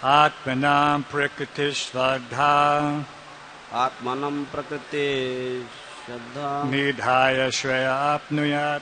Atmanam prakriti svadha Atmanam prakriti shraddha Nidhaya shreya apnuyat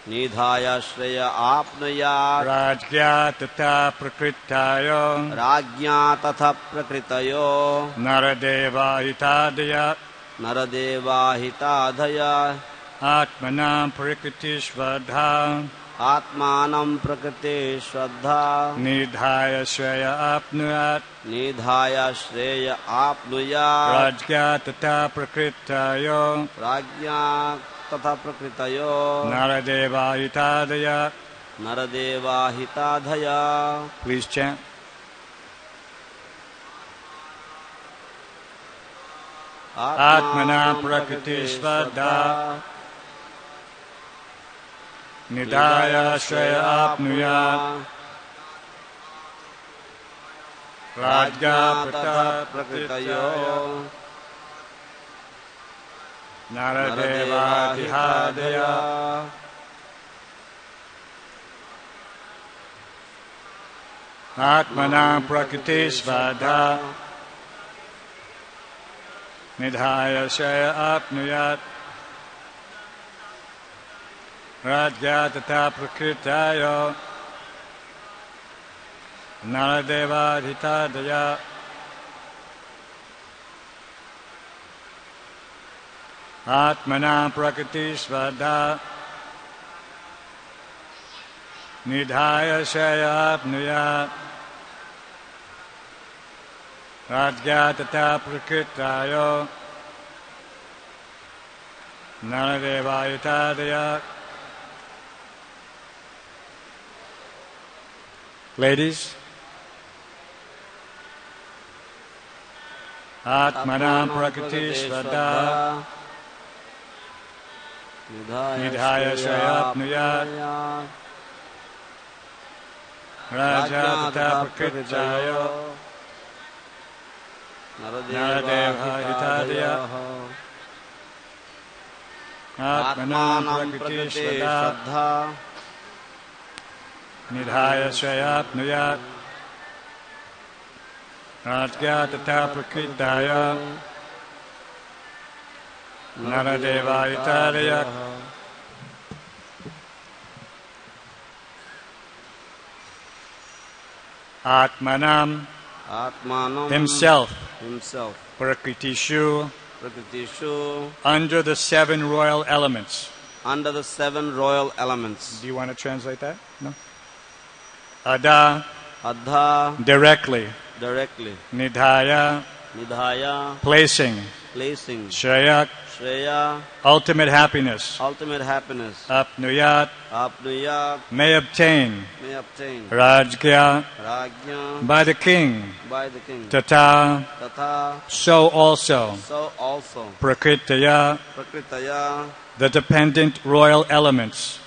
Nidhaya shreya apnuyat Rajya tata prakritayo Rajya tatha prakritayo Naradeva hitadaya Naradeva hitadhaya Atmanam prakriti svadha Atmanam prakriti shraddha Nidhaya shreya apnuyat Nidhaya shreya apnuyat Rajya tata prakritayo Rajya tatha prakritayo Naradeva hitadaya. Naradeva hitadhaya. Please chant. Atmanam prakriti svadha Nidhaya shreya apnuyat Rajya tata prakritayo Naradeva hitadaya. Atmanam prakriti svadha Nidhaya shreya apnuyat Rajya tata prakritayo Naradeva hitadaya. Atmanam prakriti svadha Nidhaya shreya apnuyat Rajya tata prakritayo Naradeva hitadaya. Ladies, Atmanam prakriti svadha Nidhaya shreya apnuyat Rajya tata prakritayo Naradeva hitadaya. Atmanam prakriti svadha Nidhaya shreya apnuyat Rajya tata prakritayo Naradeva hitadaya. Atmanam himself Prakritishu under the 7 royal elements. Under the 7 royal elements. Do you want to translate that? No. Adha directly. Nidhaya placing. Shreya ultimate happiness. Apnuyat may obtain. Rajya by the king. Tata so also. Prakritaya the dependent royal elements.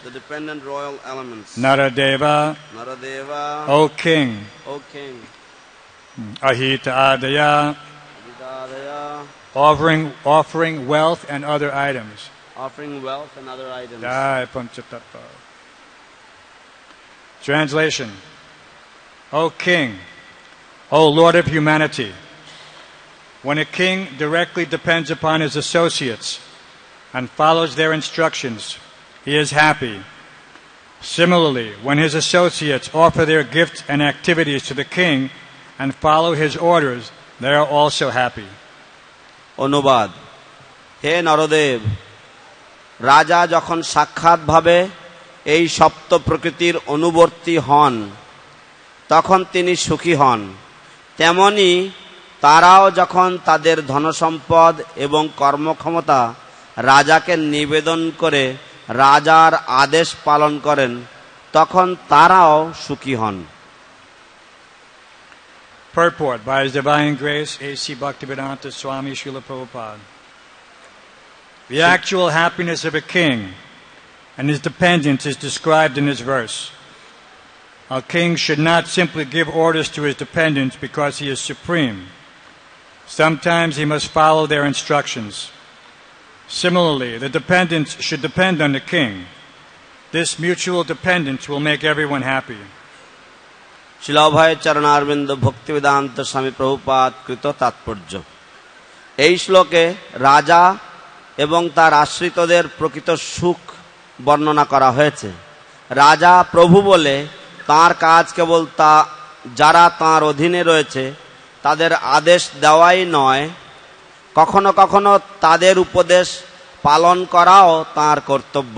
Naradeva O king. Ahita adaya offering wealth and other items. Translation. O king, O Lord of humanity, when a king directly depends upon his associates and follows their instructions, he is happy. Similarly, when his associates offer their gifts and activities to the king and follow his orders, they are also happy. অনুবাদ হে নরদেব রাজা যখন সাক্ষাৎভাবে এই সপ্ত প্রকৃতির অনুবর্তী হন তখন তিনি সুখী হন তেমনি তারাও যখন তাদের ধনসম্পদ এবং কর্মক্ষমতা রাজাকে নিবেদন করে রাজার আদেশ পালন করেন তখন তারাও সুখী হন Purport by His Divine Grace A.C. Bhaktivedanta Swami Srila Prabhupada. The actual happiness of a king and his dependents is described in this verse. A king should not simply give orders to his dependents because he is supreme. Sometimes he must follow their instructions. Similarly, the dependents should depend on the king. This mutual dependence will make everyone happy. Srila অভয় চরণারবিন্দ ভক্তিবেদান্ত স্বামী প্রভুপাদ কৃত তাৎপর্য। এই শ্লোকে রাজা এবং তার আশ্রিতদের প্রকৃত সুখ বর্ণনা করা হয়েছে। রাজা প্রভু বলে তাঁর কাজ কেবল যারা তাঁর অধীনে রয়েছে তাদের আদেশ দেওয়াই নয়, কখনো কখনো তাদের উপদেশ পালন করাও তাঁর কর্তব্য।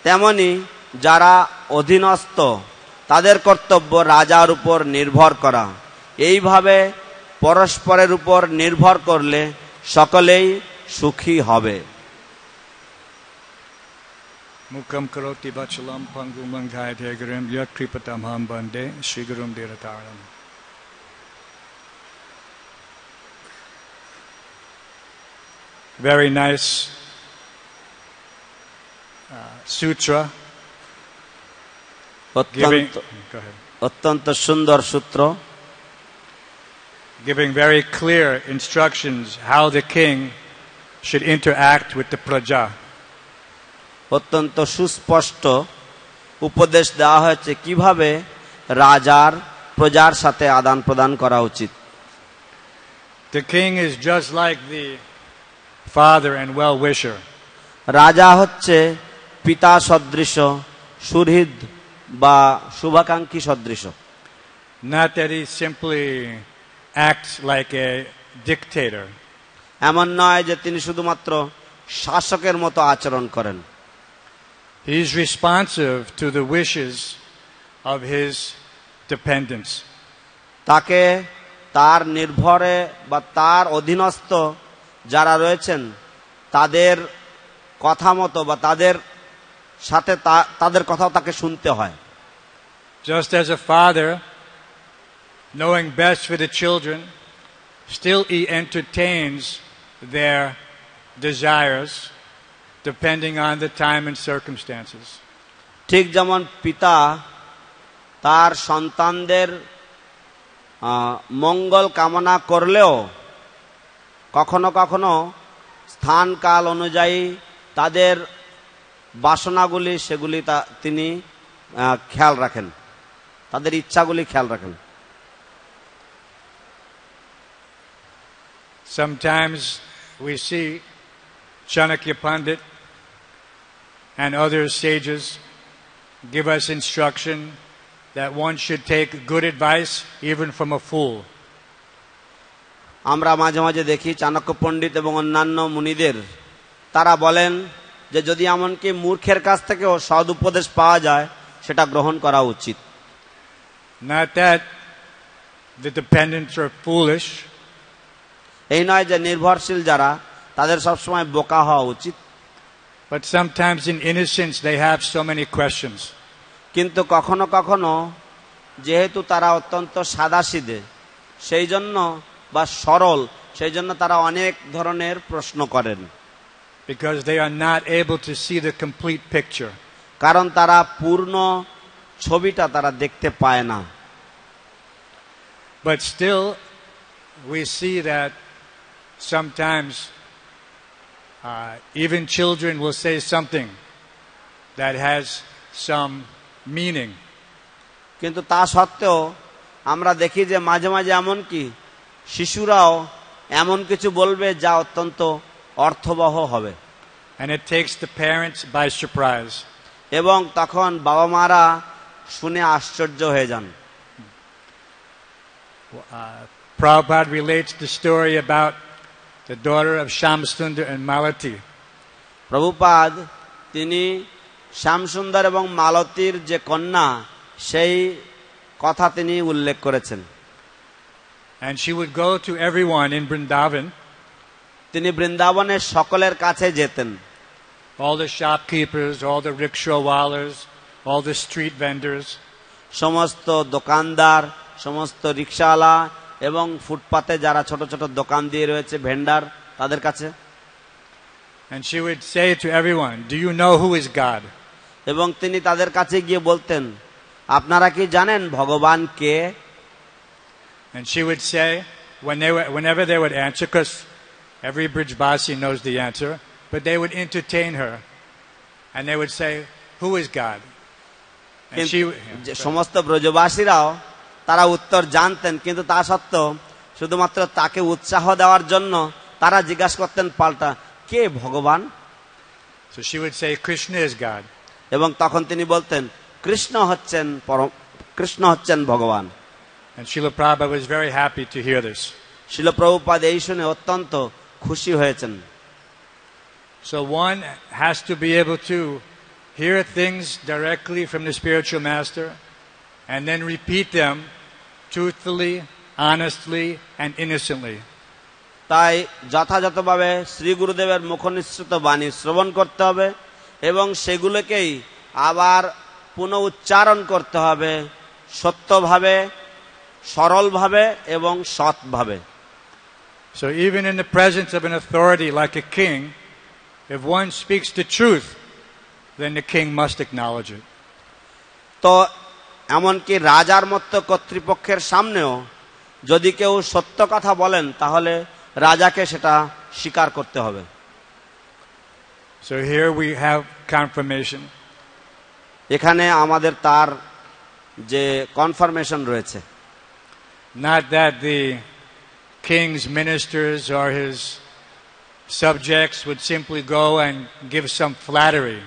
তেমনি যারা অধীনস্থ তাদের কর্তব্য রাজার উপর নির্ভর করা। এইভাবে পরস্পরের উপর নির্ভর করলে সকলেই সুখী হবে। মুখম করোতি বাচলম পঙ্গুম লঙ্ঘায়তে গুরুম ইয়ৎ কৃপতামহং বন্দে শ্রীগুরুম দীনতারিণম। Very nice sutra. অত্যন্ত সুন্দর সূত্র, giving very clear instructions how the king should interact with the praja. অত্যন্ত সুস্পষ্ট উপদেশ দেওয়া হয়েছে কিভাবে রাজার প্রজার সাথে আদান প্রদান করা উচিত। The king is just like the father and well-wisher. রাজা হচ্ছে পিতা সদৃশ, সুহৃদ বা শুভাকাঙ্ক্ষী সদৃশ। Not that he simply acts like a dictator. এমন নয় যে তিনি শুধুমাত্র শাসকের মতো আচরণ করেন। He is responsive to the wishes of his dependents. তাকে তার নির্ভরে বা তার অধীনস্থ যারা রয়েছেন তাদের কথা মতো বা তাদের সাথে তাদের কথাও তাকে শুনতে হয়। Just as a father, knowing best for the children, still he entertains their desires depending on the time and circumstances. ঠিক যেমন পিতা তার সন্তানদের মঙ্গল কামনা করলেও কখনো কখনো স্থান কাল অনুযায়ী তাদের বাসনাগুলি সেগুলি তিনি খেয়াল রাখেন, তাদের ইচ্ছাগুলি খেয়াল রাখেন। Sometimes we see Chanakya Pandit and other sages give us instruction that one should take good advice even from a fool. আমরা মাঝে মাঝে দেখি চাণক্য পণ্ডিত এবং অন্যান্য মুনিদের তারা বলেন যে যদি এমনকি মূর্খের কাছ থেকেও সৎ উপদেশ পাওয়া যায় সেটা গ্রহণ করা উচিত। Not that the dependents are foolish. এই নয় যে নির্ভরশীল যারা তাদের সবসময় বোকা হওয়া উচিত। But sometimes in innocence they have so many questions. কিন্তু কখনো কখনো যেহেতু তারা অত্যন্ত সাদাসিধে সেই জন্য বা সরল সেই জন্য তারা অনেক ধরনের প্রশ্ন করেন। Because they are not able to see the complete picture. কারণ তারা পূর্ণ ছবিটা তারা দেখতে পায় না। But still we see that sometimes even children will say something that has some meaning. কিন্তু তা সত্ত্বেও আমরা দেখি যে মাঝে মাঝে এমন কি শিশুরাও এমন কিছু বলবে যা অত্যন্ত অর্থবহ হবে। And it takes the parents by surprise. এবং তখন বাবা মারা শুনে আশ্চর্য হয়ে যান। Prabhupada relates the story about the daughter of Shamsundar and Malati. Prabhupada তিনি শ্যামসুন্দর এবং মালতীর যে কন্যা সেই কথা তিনি উল্লেখ করেছেন। And she would go to everyone in Vrindavan. তিনি বৃন্দাবনের সকলের কাছে যেতেন। All the shopkeepers, all the rickshawwalers, all the street vendors. সমস্ত দোকানদার, সমস্ত রিকশাওয়ালা এবং ফুটপাতে যারা ছোট ছোট দোকান দিয়ে রয়েছে ভেন্ডার তাদের কাছে। And she would say to everyone, "Do you know who is God?" এবং তিনি তাদের কাছে গিয়ে বলতেন, আপনারা কি জানেন ভগবান কে? And she would say, whenever they would answer, because every Brijbasi knows the answer, but they would entertain her, and they would say, "Who is God?" And she, সমস্ত ব্রজবাসীরাও তারা উত্তর জানতেন, কিন্তু তা সত্ত্বেও শুধুমাত্র তাকে উৎসাহ দেওয়ার জন্য তারা জিজ্ঞাসা করতেন পাল্টা, কে ভগবান? So she would say, Krishna is God. এবং তখন তিনি বলতেন, কৃষ্ণ হচ্ছেন ভগবান। And Srila Prabhupada was very happy to hear this. শিল প্রভুপাদ এই শুনে অত্যন্ত খুশি হয়েছেন। So one has to be able to hear things directly from the spiritual master and then repeat them truthfully, honestly, and innocently. তাই যথাযথভাবে শ্রী গুরুদেবের মুখনিসৃত বাণী শ্রবণ করতে হবে এবং সেগুলোকেই আবার পুনঃ উচ্চারণ করতে হবে সত্যভাবে, সরলভাবে এবং সৎভাবে। So even in the presence of an authority like a king, if one speaks the truth, then the king must acknowledge it. তো এমনকি রাজার মতো কর্তৃপক্ষের সামনেও যদি কেউ সত্য কথা বলেন তাহলে রাজাকে সেটা স্বীকার করতে হবে। So here we have confirmation. এখানে আমাদের তার যে কনফার্মেশন রয়েছে। Not that the king's ministers or his subjects would simply go and give some flattery.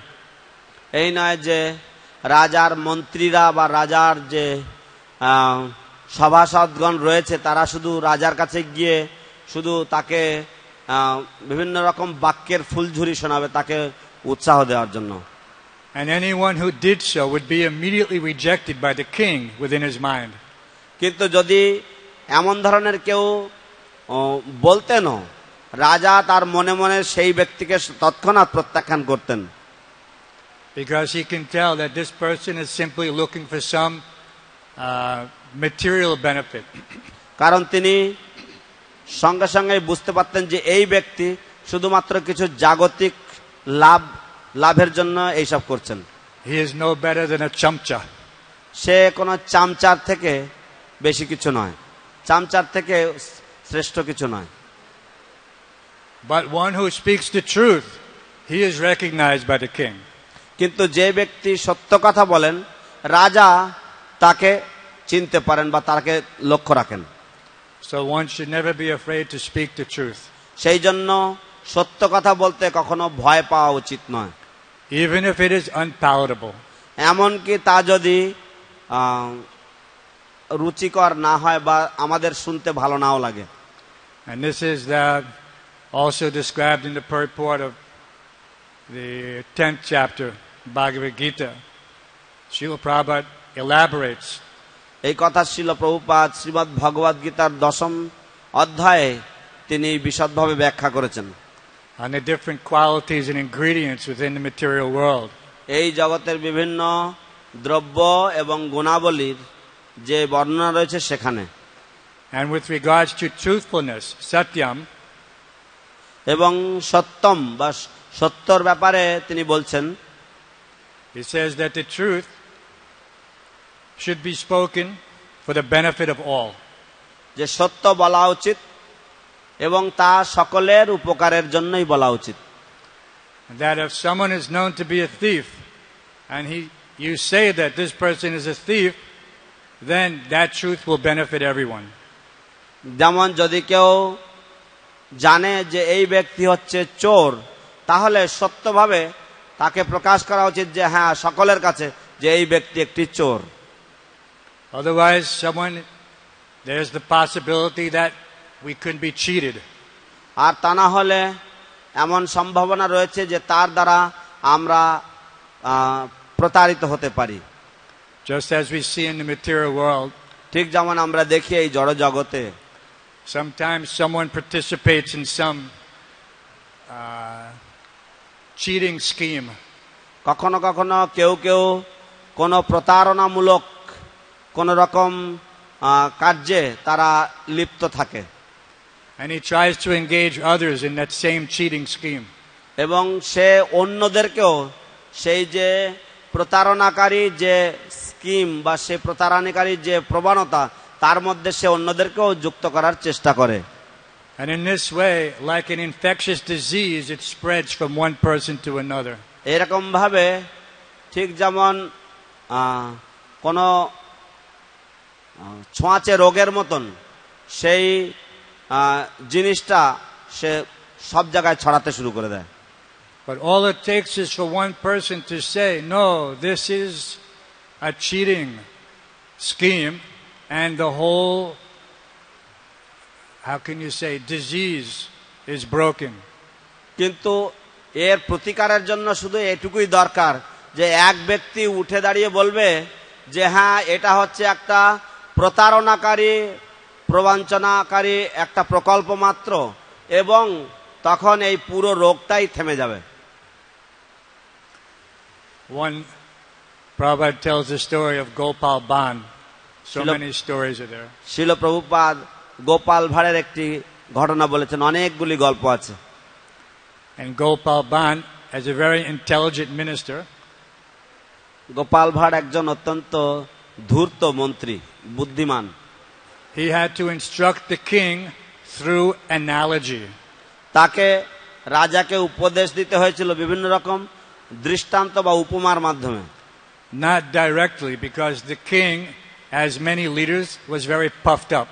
এই নয় যে রাজার মন্ত্রীরা বা রাজার যে সভাসদগণ রয়েছে তারা শুধু রাজার কাছে গিয়ে শুধু তাকে বিভিন্ন রকম বাক্যের ফুলঝুরি শোনাবে তাকে উৎসাহ দেওয়ার জন্য। And anyone who did so would be immediately rejected by the king within his mind. কিন্তু যদি এমন ধরনের কেউ বলতেনও, রাজা তার মনে মনে সেই ব্যক্তিকে তৎক্ষণাৎ প্রত্যাখ্যান করতেন। Because he can tell that this person is simply looking for some material benefit. কারণ তিনি সঙ্গে সঙ্গে বুঝতে পারতেন যে এই ব্যক্তি শুধুমাত্র কিছু জাগতিক লাভের জন্য এইসব করছেন। He is no better than a chamcha. সে কোনো চামচার থেকে বেশি কিছু নয়, চামচার থেকে শ্রেষ্ঠ কিছু নয়। But one who speaks the truth, he is recognized by the king. কিন্তু যে ব্যক্তি সত্য কথা বলেন রাজা তাকে চিনতে পারেন বা তাকে লক্ষ্য রাখেন। So one should never be afraid to speak the truth. সেই জন্য সত্য কথা বলতে কখনো ভয় পাওয়া উচিত নয়, even if it is unpalatable. এমনকি তা যদি রুচিকর না হয় বা আমাদের শুনতে ভালো নাও লাগে। And this is also described in the purport of the 10th chapter, Bhagavad Gita. Srila Prabhupada elaborates. এই কথা শ্রীল প্রভুপাদ শ্রীমদ্ ভগবদ গীতার 10ম অধ্যায়ে তিনি বিশদভাবে ব্যাখ্যা করেছেন। On the different qualities and ingredients within the material world. এই জগতের বিভিন্ন দ্রব্য এবং গুণাবলীর যে বর্ণনা রয়েছে সেখানে। And with regards to truthfulness, satyam, এবং সত্যম বা সত্যর ব্যাপারে তিনি বলছেন, he says that the truth should be spoken for the benefit of all. যে সত্য বলা উচিত এবং তা সকলের উপকারের জন্যই বলা উচিত। That if someone is known to be a thief and you say that this person is a thief, then that truth will benefit everyone. যেমন যদি কেউ জানে যে এই ব্যক্তি হচ্ছে চোর, তাহলে সত্যভাবে তাকে প্রকাশ করা উচিত যে হ্যাঁ সকলের কাছে যে এই ব্যক্তি একটি চোর। Otherwise, there's the possibility that we could be cheated. আর তা না হলে এমন সম্ভাবনা রয়েছে যে তার দ্বারা আমরা প্রতারিত হতে পারি। Just as we see in the material world, ঠিক যেমন আমরা দেখি এই জড় জগতে sometimes someone participates in some cheating scheme. কখনো কখনো কেউ কেউ কোনো প্রতারণামূলক কোন রকম কার্যে তারা লিপ্ত থাকে। And he tries to engage others in that same cheating scheme. এবং সে অন্যদেরকেও সেই যে প্রতারণাকারী যে স্কিম বা সে প্রতারণাকারী যে প্রবণতা তার মধ্যে সে অন্যদেরকেও যুক্ত করার চেষ্টা করে। And in this way, like an infectious disease, it spreads from one person to another. এরকম ভাবে ঠিক যেমন কোন ছোঁয়াচে রোগের মতন সেই জিনিসটা সে সব জায়গায় ছড়াতে শুরু করে দেয়। But all it takes is for one person to say, no, this is a cheating scheme, and the whole, how can you say, disease is broken. কিন্তু এর প্রতিকারের জন্য শুধু এটুকুই দরকার যে এক ব্যক্তি উঠে দাঁড়িয়ে বলবে যে হ্যাঁ, এটা হচ্ছে একটা প্রতারণাকারী, প্রবঞ্চনাকারী একটা প্রকল্প মাত্র, এবং তখন এই পুরো রোগটাই থেমে যাবে। One Prabhupada tells the story of Gopal Bhan. So Srila- many stories are there. শিল প্রভুপাদ গোপাল ভাঁড়ের একটি ঘটনা বলেছেন, অনেকগুলি গল্প আছে। And Gopal Bhan, as a very intelligent minister, Gopal Bhar একজন অত্যন্ত ধূর্ত মন্ত্রী, বুদ্ধিমান। he had to instruct the king through analogy. তাকে রাজাকে উপদেশ দিতে হয়েছিল বিভিন্ন রকম দৃষ্টান্ত বা উপমার মাধ্যমে। Not directly, because the king, as many leaders, was very puffed up.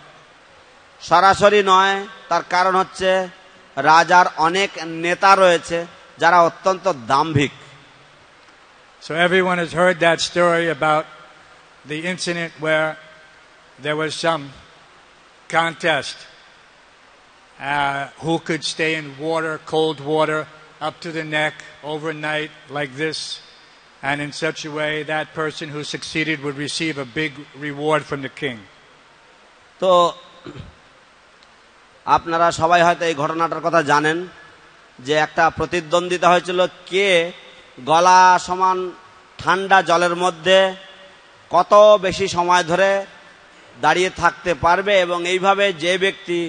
সরাসরি নয়, তার কারণ হচ্ছে রাজার অনেক নেতা রয়েছে যারা অত্যন্ত দাম্ভিক। So everyone has heard that story about the incident where there was some contest who could stay in water, cold water, up to the neck overnight like this, and in such a way that person who succeeded would receive a big reward from the king. তো আপনারা সবাই হয়তো এই ঘটনাটার কথা জানেন যে একটা প্রতিদ্বন্দ্বিতা হয়েছিল, কে গলা সমান ঠান্ডা জলের মধ্যে কত বেশি সময় ধরে দাঁড়িয়ে থাকতে পারবে, এবং এইভাবে যে ব্যক্তি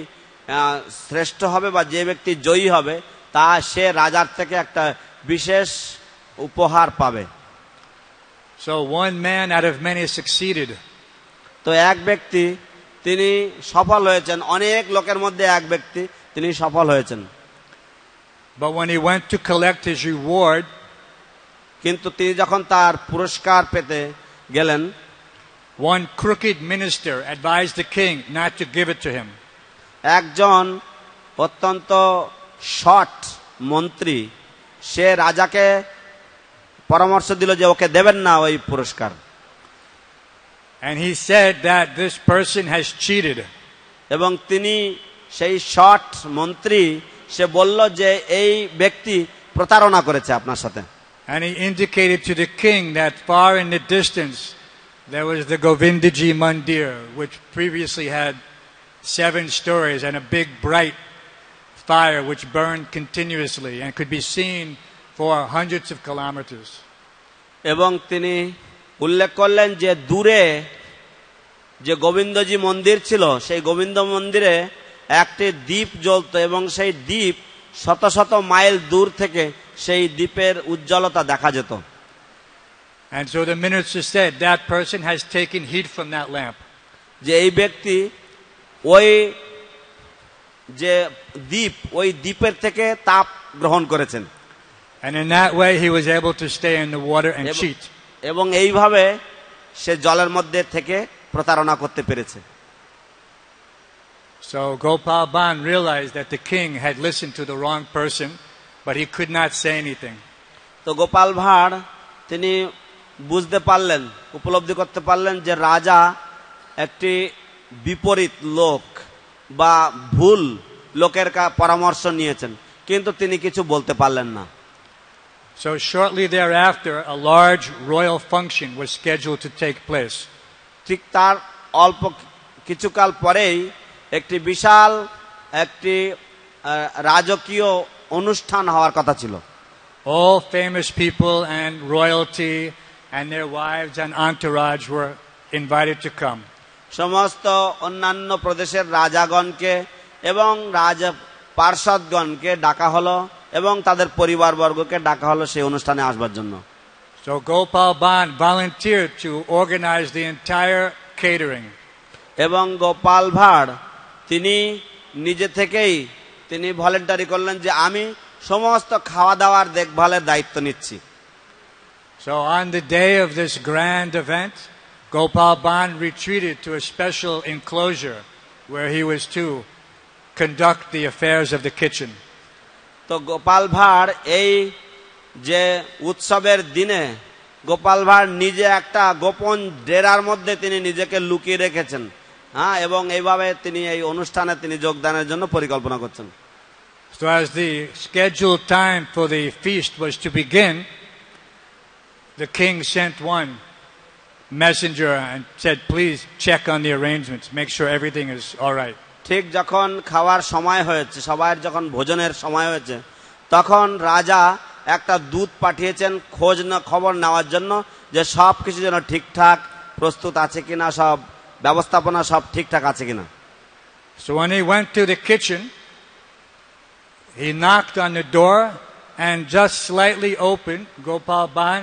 শ্রেষ্ঠ হবে বা যে ব্যক্তি জয়ী হবে তা সে রাজার থেকে একটা বিশেষ উপহার পাবে। So one man out of many succeeded. তো এক ব্যক্তি তিনি সফল হয়েছেন, অনেক লোকের মধ্যে এক ব্যক্তি তিনি সফল হয়েছেন। But when he went to collect his reward, কিন্তু তিনি যখন তার পুরস্কার পেতে গেলেন, one crooked minister advised the king not to give it to him. একজন অত্যন্ত শট মন্ত্রী সে রাজাকে পরামর্শ দিল যে ওকে দেবেন না ওই পুরস্কার। And he said that this person has cheated. এবং তিনি সেই শট মন্ত্রী সে বলল যে এই ব্যক্তি প্রতারণা করেছে আপনার সাথে। And he indicated to the king that far in the distance there was the Govindaji Mandir, which previously had 7 stories and a big bright fire which burned continuously and could be seen for hundreds of kilometers. এবং তিনি উল্লেখ করলেন যে দূরে যে গোবিন্দজি মন্দির ছিল সেই গোবিন্দ মন্দিরে একটি দ্বীপ জ্বলত, এবং সেই দ্বীপ শত শত মাইল দূর থেকে সেই দ্বীপের উজ্জ্বলতা দেখা যেত। And so the minister said that person has taken heat from that lamp. যে এই ব্যক্তি ওই যে দ্বীপ ওই দ্বীপের থেকে তাপ গ্রহণ করেছেন, And in that way he was able to stay in the water and cheat. এবং এইভাবে সে জলের মধ্যে থেকে প্রতারণা করতে পেরেছে। So Gopal Bhan realized that the king had listened to the wrong person, but he could not say anything. তো গোপাল ভাঁড় তিনি বুঝতে পারলেন, উপলব্ধি করতে পারলেন যে রাজা একটি বিপরীত লোক বা ভুল লোকের পরামর্শ নিয়েছেন, কিন্তু তিনি কিছু বলতে পারলেন না। So shortly thereafter, a large royal function was scheduled to take place. ঠিক তার অল্প কিছুকাল পরেই একটি বিশাল একটি রাজকীয় অনুষ্ঠান হওয়ার কথা ছিল। All famous people and royalty and their wives and entourage were invited to come. সমস্ত অন্যান্য প্রদেশের রাজাগণকে এবং রাজ পার্ষদগণকে ডাকা হলো এবং তাদের পরিবারবর্গকে ডাকা হলো সেই অনুষ্ঠানে আসবার জন্য। So Gopal Bhan volunteered to organize the entire catering. এবং গোপাল ভাঁড় তিনি নিজে থেকেই তিনি ভলেন্টারি করলেন যে আমি সমস্ত খাওয়া দাওয়ার দেখভালের দায়িত্ব নিচ্ছি। So on the day of this grand event, Gopal Bhan retreated to a special enclosure where he was to conduct the affairs of the kitchen. তো গোপাল ভাঁড় এই যে উৎসবের দিনে গোপাল ভাঁড় নিজে একটা গোপন ডেরার মধ্যে তিনি নিজেকে লুকিয়ে রেখেছেন, হ্যাঁ, এবং এইভাবে তিনি এই অনুষ্ঠানে তিনি যোগদানের জন্য পরিকল্পনা করছেন। So as the scheduled time for the feast was to begin, the king sent one messenger and said, please check on the arrangements, make sure everything is all right. ঠিক যখন খাওয়ার সময় হয়েছে, সবার যখন ভোজনের সময় হয়েছে, তখন রাজা একটা দূত পাঠিয়েছেন খবর নেওয়ার জন্য যে সব কিছু যেন ঠিকঠাক প্রস্তুত আছে কিনা, সব ব্যবস্থাপনা সব ঠিকঠাক আছে কিনা। So when he went to the kitchen, he knocked on the door and just slightly opened. Gopal Bhan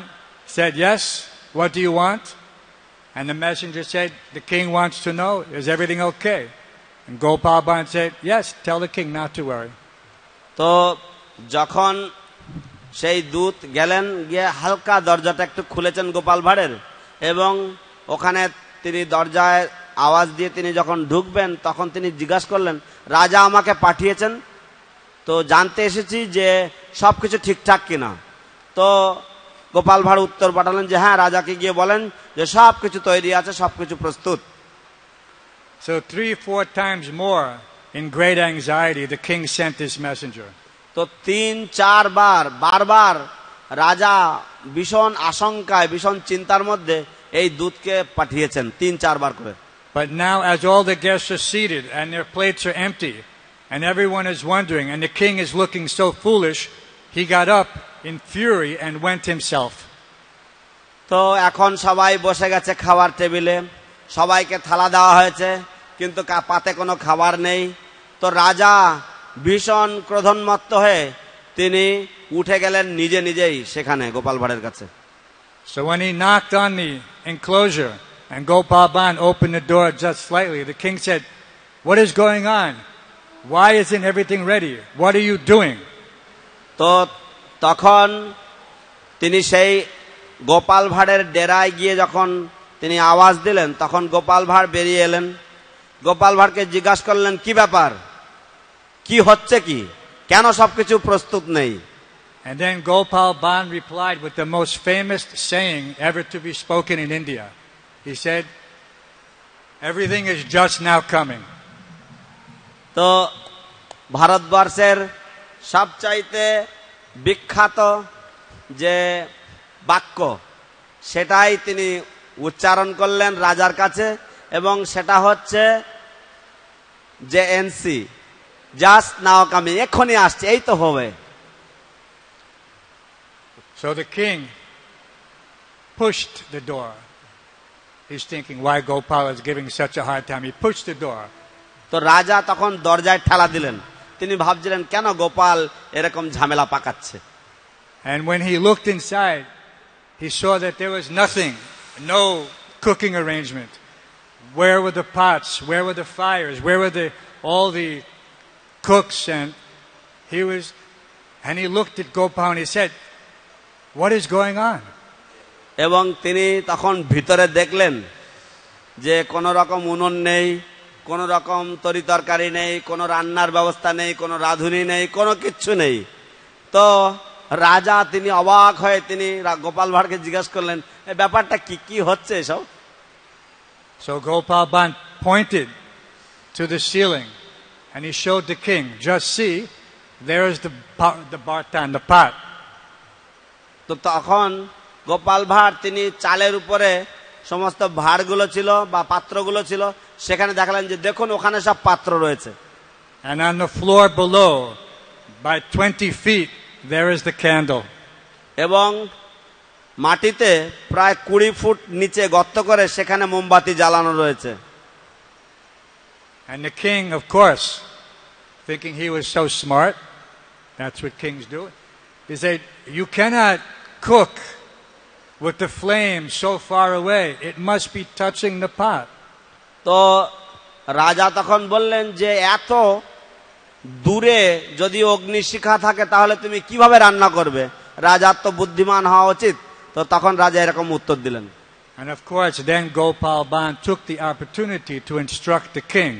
said, yes, what do you want? And the messenger said, the king wants to know, is everything okay? And Gopal Bhan said, yes, tell the king not to worry. তো যখন সেই দূত গেলেন, গিয়ে হালকা দরজাটা একটু খুলেছেন গোপাল ভাঁড়ের, এবং ওখানে তিনি দরজায় আওয়াজ দিয়ে তিনি যখন ঢুকবেন তখন তিনি জিজ্ঞাসা করলেন, রাজা আমাকে পাঠিয়েছেন, তো জানতে এসেছি যে সবকিছু ঠিকঠাক কিনা। তো গোপাল ভাঁড় উত্তর পাঠালেন যে হ্যাঁ, রাজাকে গিয়ে বলেন যে সবকিছু তৈরি আছে, সবকিছু প্রস্তুত। So 3-4 times more in great anxiety, the king sent this messenger. তো 3-4 বার বারবার রাজা ভীষণ আশঙ্কায়, ভীষণ চিন্তার মধ্যে এই দূতকে পাঠিয়েছেন 3-4 বার করে। But now as all the guests are seated and their plates are empty and everyone is wondering and the king is looking so foolish, he got up in fury and went himself. তো এখন সবাই বসে গেছে খাওয়ার টেবিলে, সবাইকে থালা দেওয়া হয়েছে, কিন্তু পাতে কোনো খাবার নেই। তো রাজা ভীষণ ক্রোধোন্মত্ত হয়ে তিনি উঠে গেলেন নিজে নিজেই সেখানে গোপাল ভাঁড়ের কাছে। So when he knocked on the enclosure and Gopal Bhan opened the door just slightly, the king said, what is going on? Why isn't everything ready? What are you doing? তো তখন তিনি সেই গোপাল ভাঁড়ের ডেরায় গিয়ে যখন তিনি আওয়াজ দিলেন, তখন গোপাল ভাঁড় বেরিয়ে এলেন। গোপাল ভাঁড়কে জিজ্ঞাসা করলেন, কি ব্যাপার, কি হচ্ছে, কি কেন সবকিছু প্রস্তুত নেই? And then Gopal Bhan replied with the most famous saying ever to be spoken in India. He said, everything is just now coming. তো ভারতবর্ষের সবচাইতে বিখ্যাত যে বাক্য সেটাই তিনি উচ্চারণ করলেন রাজার কাছে, এবং সেটা হচ্ছে যে এনসি, জাস্ট নাও কামিং, এক্ষুনি আসছে, এই তো হবে। So the king pushed the door. He's thinking why Gopal is giving such a hard time. He pushed the door. তো রাজা তখন দরজায় ঠেলা দিলেন, তিনি ভাবছিলেন কেন গোপাল এরকম ঝামেলা পাকাচ্ছে। And when he looked inside, he saw that there was nothing, no cooking arrangement. Where were the pots? Where were the fires? Where were all the cooks? And he looked at Gopal and he said, what is going on? এবং তিনি তখন ভিতরে দেখলেন যে কোনো রকম উনুন নেই, কোনো রকম তরিতরকারি নেই, কোনো রান্নার ব্যবস্থা নেই, কোনো রাঁধুনি নেই, কোনো কিচ্ছু নেই। তো রাজা তিনি অবাক হয়ে তিনি গোপাল ভাঁড়কে জিজ্ঞাসা করলেন, এই ব্যাপারটা কি কি হচ্ছে এসব? So Gopal Bhan pointed to the ceiling and he showed the king, just see, there is the bartan, the pot. তো তখন গোপাল ভাঁড় তিনি চালের উপরে সমস্ত ভাঁড়গুলো ছিল বা পাত্রগুলো ছিল, সেখানে দেখালেন যে দেখুন ওখানে সব পাত্র রয়েছে। And on the floor below, by 20 feet, there is the candle. এবং মাটিতে প্রায় 20 ফুট নিচে গর্ত করে সেখানে মোমবাতি জ্বালানো রয়েছে। And the king, of course, thinking he was so smart, that's what kings do, he said, you cannot cook with the flame so far away. It must be touching the pot. তো রাজা তখন বললেন যে এত দূরে যদি অগ্নিশিখা থাকে তাহলে তুমি কিভাবে রান্না করবে? রাজার তো বুদ্ধিমান হওয়া উচিত। তো তখন রাজা এরকম উত্তর দিলেন। And of course, then Gopal Bhan took the opportunity to instruct the king.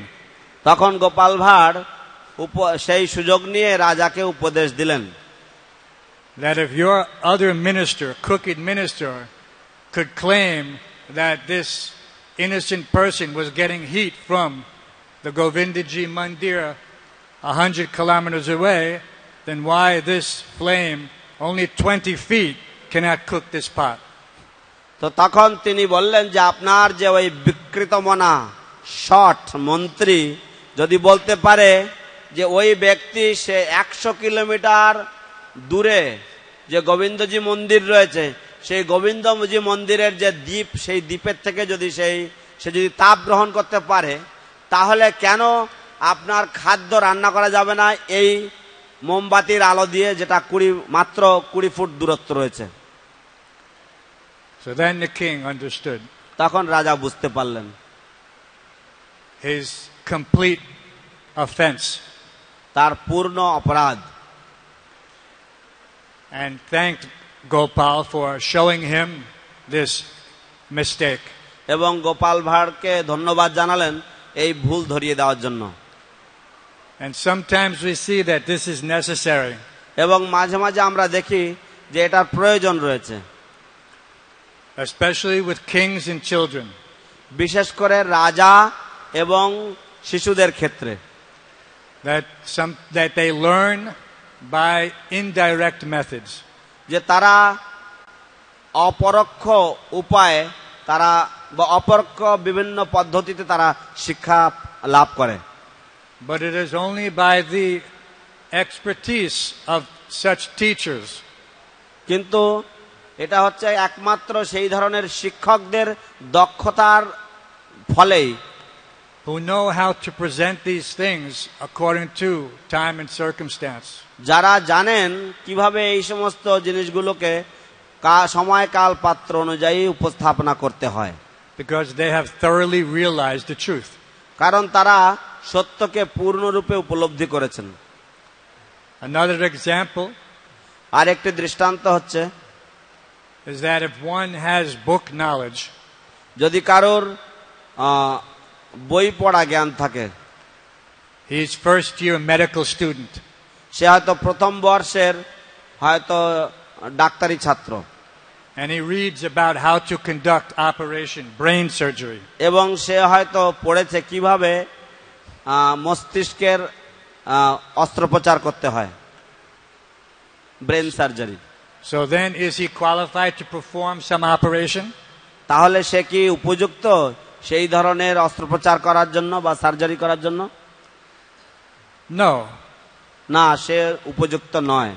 তখন গোপাল ভাঁড় সেই সুযোগ নিয়ে রাজাকে উপদেশ দিলেন That if your other minister, crooked minister, could claim that this innocent person was getting heat from the Govindaji Mandir 100 kilometers away, then why this flame only 20 feet cannot cook this pot? তো তখন তিনি বললেন যে আপনার যে ওই বিকৃতমনা shot মন্ত্রী যদি বলতে পারে যে ওই ব্যক্তি সে 100 কিলোমিটার দূরে যে গোবিন্দজি মন্দির রয়েছে সেই গোবিন্দজি মন্দিরের যে দ্বীপ সেই দ্বীপের থেকে যদি সে যদি তাপ গ্রহণ করতে পারে তাহলে কেন আপনার খাদ্য রান্না করা যাবে না এই মোমবাতির আলো দিয়ে যেটা মাত্র 20 ফুট দূরত্ব রয়েছে So then the king understood. তখন রাজা বুঝতে পারলেন his complete offense. তার পূর্ণ অপরাধ And thanked Gopal for showing him this mistake. এবং গোপাল ভাঁড়কে ধন্যবাদ জানালেন এই ভুল ধরিয়ে দেওয়ার জন্য And sometimes we see that this is necessary. এবং মাঝে মাঝে আমরা দেখি যে এটার প্রয়োজন রয়েছে Especially with kings and children. বিশেষ করে রাজা এবং শিশুদের ক্ষেত্রে that they learn by indirect methods. যে তারা অপরোক্ষ উপায়ে তারা বা অপরোক্ষ বিভিন্ন পদ্ধতিতে তারা শিক্ষা লাভ করে But it is only by the expertise of such teachers. কিন্তু এটা হচ্ছে একমাত্র সেই ধরনের শিক্ষকদের দক্ষতার ফলেই who know how to present these things according to time and circumstance. যারা জানেন কিভাবে এই সমস্ত জিনিসগুলোকে সময় কাল পাত্র অনুযায়ী উপস্থাপনা করতে হয় Because they have thoroughly realized the truth. কারণ তারা সত্যকে পূর্ণরূপে উপলব্ধি করেছেন Another example আরেকটি দৃষ্টান্ত হচ্ছে is that if one has book knowledge, যদি কারোর বই পড়া জ্ঞান থাকে, he is first year medical student, সে হয়তো প্রথম বর্ষের হয়তো ডাক্তারি ছাত্র, and he reads about how to conduct operation brain surgery, এবং সে হয়তো পড়েছে কিভাবে মস্তিষ্কের অস্ত্রোপচার করতে হয়, brain surgery. So then is he qualified to perform some operation? তাহলে সে কি উপযুক্ত সেই ধরনের অস্ত্রোপচার করার জন্য বা সার্জারি করার জন্য? No. না, সে উপযুক্ত নয়।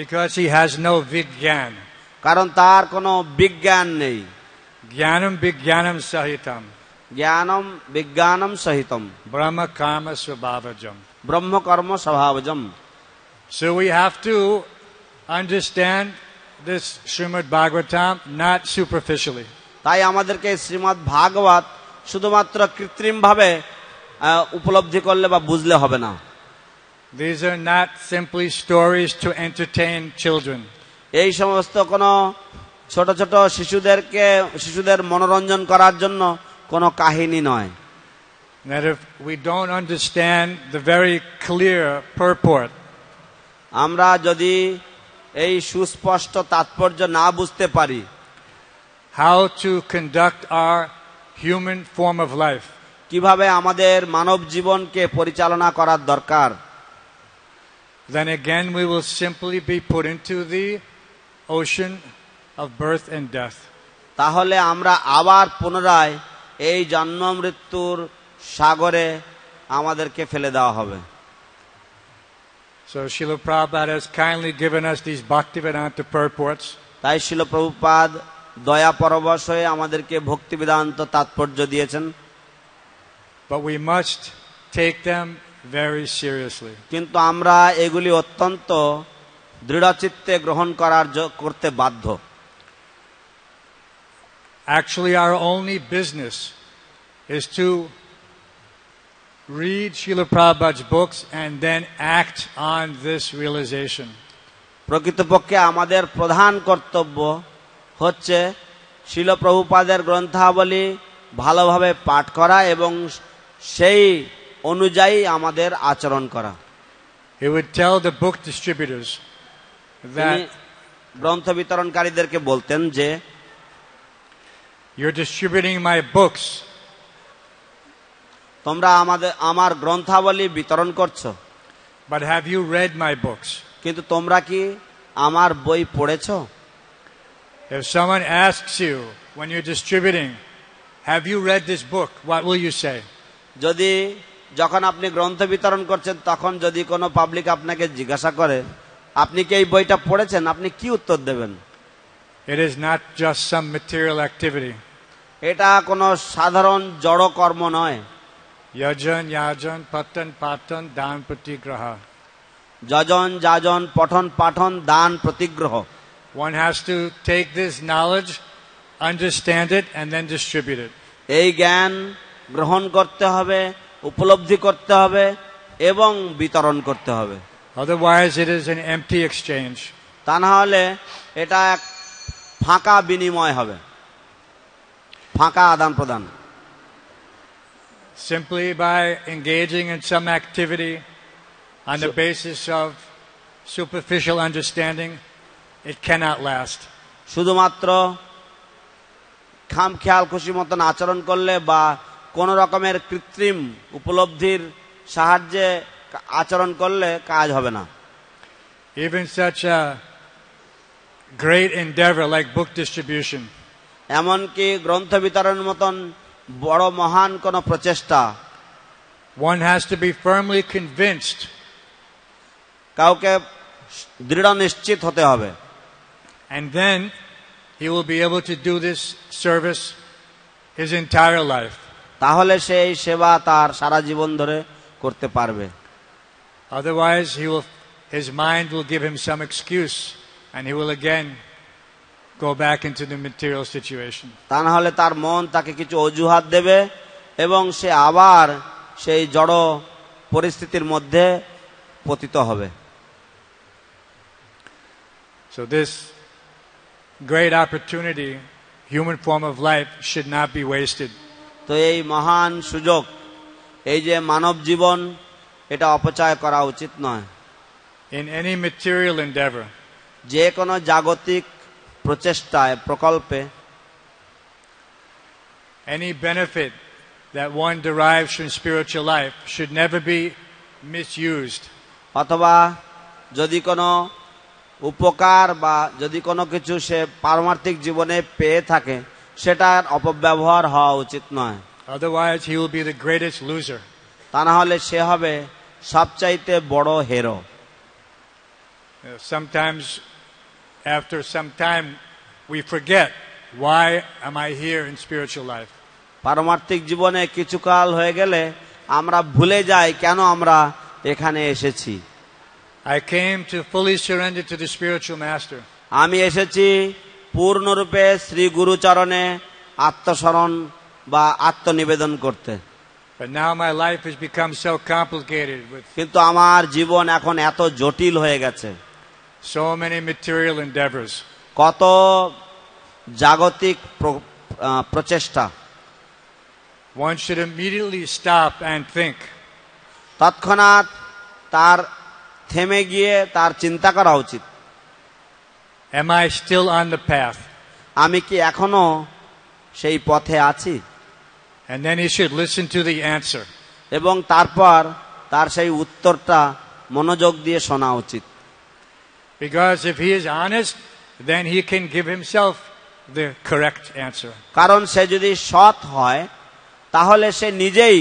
Because he has no vigyan. কারণ তার কোনো বিজ্ঞান নেই। Jnanam vigyanam sahitam. Gyanam বিজ্ঞানম সহিতম। Brahma karma svabhavajam. ব্রহ্মকর্ম স্বভাবজম। So we have to understand this Srimad Bhagavatam not superficially. তাই আমাদেরকে শ্রীমদ্ ভাগবত শুধুমাত্র কৃত্রিম ভাবে উপলব্ধি করলে বা বুঝলে হবে না। These are not simply stories to entertain children. এই সমস্ত কোনো ছোট ছোট শিশুদের মনোরঞ্জন করার জন্য কোনো কাহিনী নয়। That if we don't understand the very clear purport, আমরা যদি এই সুস্পষ্ট তাৎপর্য না বুঝতে পারি, how to conduct our human form of life, কিভাবে আমাদের মানব জীবনকে পরিচালনা করার দরকার, then again we will simply be put into the ocean of birth and death. তাহলে আমরা আবার পুনরায় এই জন্ম মৃত্যুর সাগরে আমাদেরকে ফেলে দেওয়া হবে। So Srila Prabhupada has kindly given us these Bhaktivedanta purports. তাই শ্রীল প্রভুপাদ দয়া পরবশ হয়ে আমাদেরকে ভক্তি বেদান্ত তাৎপর্য দিয়েছেন। But we must take them very seriously. কিন্তু আমরা এগুলি অত্যন্ত দৃঢ়চিত্তে গ্রহণ করতে বাধ্য। Actually, our only business is to read Srila Prabhupada's books and then act on this realization. প্রকৃতপক্ষে আমাদের প্রধান কর্তব্য হচ্ছে শিল প্রভুপাদের গ্রন্থাবলী ভালোভাবে পাঠ করা এবং সেই অনুযায়ী আমাদের আচরণ করা। He would tell the book distributors তিনি that গ্রন্থ বিতরণকারীদেরকে বলতেন যে you're distributing my books, তোমরা আমার গ্রন্থাবলী বিতরণ করছো, but have you read my books? কিন্তু তোমরা কি আমার বই পড়েছো? If someone asks you when you're distributing, have you read this book? What will you say? যদি যখন আপনি গ্রন্থ বিতরণ করছেন তখন যদি কোনো পাবলিক আপনাকে জিজ্ঞাসা করে আপনি কি এই বইটা পড়েছেন, আপনি কি উত্তর দেবেন? It is not just some material activity. এটা কোনো সাধারণ জড় কর্ম নয়। Yajan, yajan, patan, patan, dan, pratigraha. যজন যাজন পঠন পাঠন দান প্রতিগ্রহ। One has to take this knowledge, understand it, and then distribute it. এই জ্ঞান গ্রহণ করতে হবে, উপলব্ধি করতে হবে এবং বিতরণ করতে হবে। Otherwise, it is an empty exchange. তা না হলে এটা এক ফাঁকা বিনিময় হবে, ফাঁকা আদান প্রদান। Simply by engaging in some activity on the basis of superficial understanding, it cannot last. শুধুমাত্র খামখেয়াল খুশি মতন আচরণ করলে বা কোন রকমের কৃত্রিম উপলব্ধির সাহায্যে আচরণ করলে কাজ হবে না। Even such a great endeavor like book distribution, এমনকি গ্রন্থ বিতরণের মতন বড় মহান কোন প্রচেষ্টা, one has to be firmly convinced কাউকে দৃঢ় নিশ্চিত হতে হবে, and then he will be able to do this service his entire life. তাহলে সেই সেবা তার সারা জীবন ধরে করতে পারবে। Otherwise, his mind will give him some excuse, and he will again go back into the material situation. তা না হলে তার মন তাকে কিছু অজুহাত দেবে এবং সে আবার সেই জড় পরিস্থিতির মধ্যে পতিত হবে। So this great opportunity, human form of life, should not be wasted. তো এই মহান সুযোগ, এই যে মানব জীবন, এটা অপচয় করা উচিত নয়। In any material endeavor, যে কোনো জাগতিক প্রচেষ্টায় প্রকল্পে any benefit that one derives from spiritual life should never be misused. অথবা যদি কোনো উপকার বা যদি কোনো কিছু সে পারমার্থিক জীবনে পেয়ে থাকে সেটার অপব্যবহার হওয়া উচিত নয়। Otherwise, he will be the greatest loser. তা না হলে সে হবে সবচাইতে বড় Hero. Sometimes, after some time, we forget, why am I here in spiritual life? পারমার্থিক জীবনে কিছুকাল হয়ে গেলে আমরা ভুলে যাই কেন আমরা এখানে এসেছি। I came to fully surrender to the spiritual master. আমি এসেছি পূর্ণরূপে শ্রী গুরুচরণে আত্মশরণ বা আত্মনিবেদন করতে। But now my life has become so complicated with কিন্তু আমার জীবন এখন এত জটিল হয়ে গেছে, so many material endeavors. কত জাগতিক প্রচেষ্টা। One should immediately stop and think, তৎক্ষণাৎ তার থেমে গিয়ে তার চিন্তা করা উচিত, am I still on the path? আমি কি এখনো সেই পথে আছি? And then he should listen to the answer. এবং তারপর তার সেই উত্তরটা মনোযোগ দিয়ে শোনা উচিত। Because if he is honest, then he can give himself the correct answer. কারণ সে যদি সৎ হয় তাহলে সে নিজেই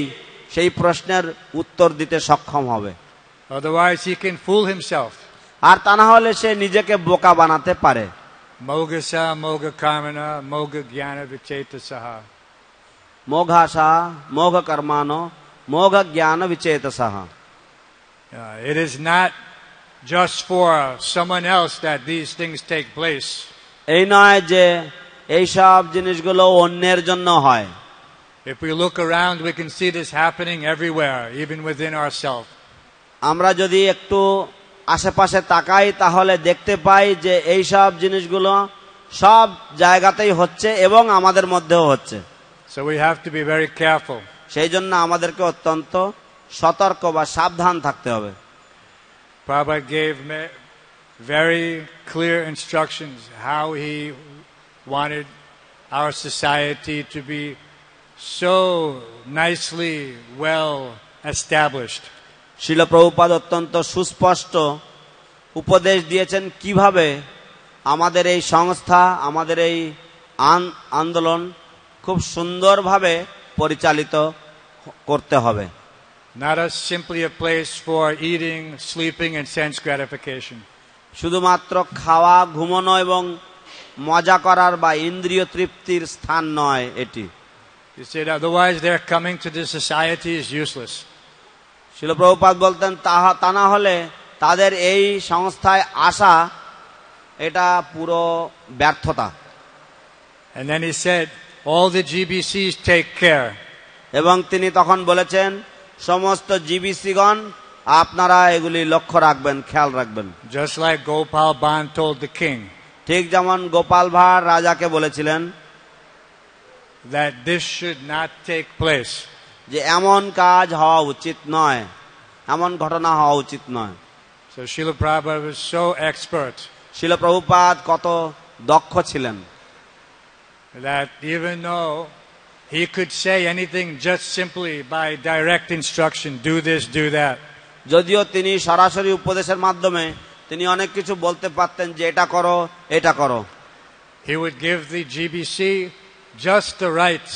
সেই প্রশ্নের উত্তর দিতে সক্ষম হবে। Otherwise, he can fool himself. আর তা না হলে সে নিজেকে বোকা বানাতে পারে। Mogasa, moga karmana, moga jnana vichetasaha. মোঘাসা মোঘ কর্মানো মোঘ জ্ঞান বিচেতসহ। It is not just for someone else that these things take place. এই নয় যে এই সব জিনিসগুলো অন্যের জন্য হয়। If we look around, we can see this happening everywhere, even within ourselves. আমরা যদি একটু আশেপাশে তাকাই তাহলে দেখতে পাই যে এই সব জিনিসগুলো সব জায়গাতেই হচ্ছে এবং আমাদের মধ্যেও হচ্ছে। So we have to be very careful. সেই জন্য আমাদেরকে অত্যন্ত সতর্ক বা সাবধান থাকতে হবে। Prabhupada gave very clear instructions how he wanted our society to be so nicely well established. শিল প্রভুপাদ অত্যন্ত সুস্পষ্ট উপদেশ দিয়েছেন কিভাবে আমাদের এই সংস্থা, আমাদের এই আন্দোলন খুব সুন্দরভাবে পরিচালিত করতে হবে। Not simply a place for eating, sleeping and sense gratification. শুধুমাত্র খাওয়া, ঘুমানো এবং মজা করার বা ইন্দ্রিয় তৃপ্তির স্থান নয় এটি। He said otherwise their coming to this society is useless. শিল প্রভুপাদ বলতেন তা না হলে তাদের এই সংস্থায় আসা এটা পুরো ব্যর্থতা। And then he said all the GBCs take care. এবং তিনি তখন বলেছেন সমস্ত জিবিসিগণ আপনারা এগুলি লক্ষ্য রাখবেন, খেয়াল রাখবেন। Just like Gopal Bhan told the king. ঠিক যেমন গোপাল ভাঁড় রাজাকে বলেছিলেন that this should not take place. যে এমন কাজ হওয়া উচিত নয়, এমন ঘটনা হওয়া উচিত নয়। So Srila Prabhupada was so expert. শিল প্রভুপাদ কত দক্ষ ছিলেন that even though he could say anything just simply by direct instruction, do this, do that. যদিও তিনি সরাসরি উপদেশের মাধ্যমে তিনি অনেক কিছু বলতে পারতেন যে এটা করো, এটা করো। He would give the GBC just the right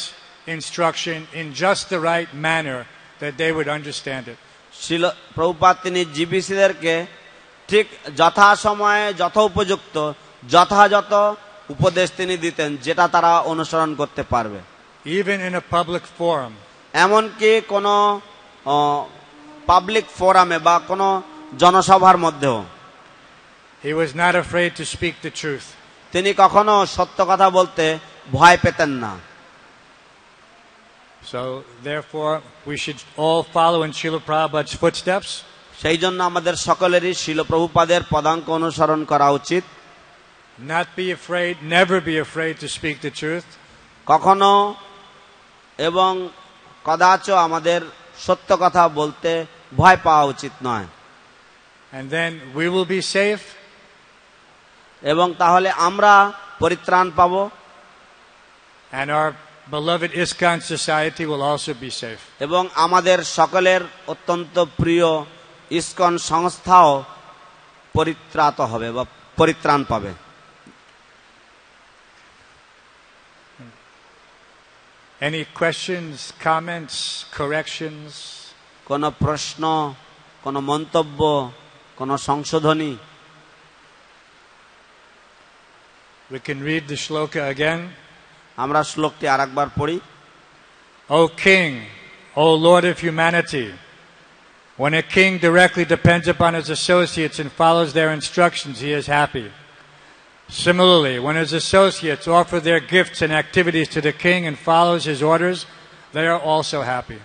instruction in just the right manner that they would understand it. শিল প্রভুপাদ তিনি জিবিসিদেরকে ঠিক যথাসময়ে যথোপযুক্ত যথাযথ উপদেশ তিনি দিতেন যেটা তারা অনুসরণ করতে পারবে। Even in a public forum. এমনকি কোনো পাবলিক ফোরামে বা কোনো জনসভার মধ্যেও He was not afraid to speak the truth. তিনি কখনো সত্য কথা বলতে ভয় পেতেন না। So therefore we should all follow in Srila Prabhupada's footsteps. সেই জন্য আমাদের সকলেরই শিল প্রভুপাদের পদাঙ্ক অনুসরণ করা উচিত। Not be afraid, never be afraid to speak the truth. কখনো এবং কদাচ আমাদের সত্য কথা বলতে ভয় পাওয়া উচিত নয়। And then we will be safe. এবং তাহলে আমরা পরিত্রাণ পাব। And our beloved ISKCON society will also be safe. এবং আমাদের সকলের অত্যন্ত প্রিয় ইসকন সংস্থাও পরিত্রাত হবে বা পরিত্রাণ পাবে। Any questions, comments, corrections? কোনো প্রশ্ন, কোনো মন্তব্য, কোনো সংশোধনী? We can read the shloka again. আমরা শ্লোকটি আরেকবার পড়ি। O King, O Lord of humanity, when a king directly depends upon his associates and follows their instructions, he is happy. Similarly, when his associates offer their gifts and activities to the king and follows his orders, they are also happy.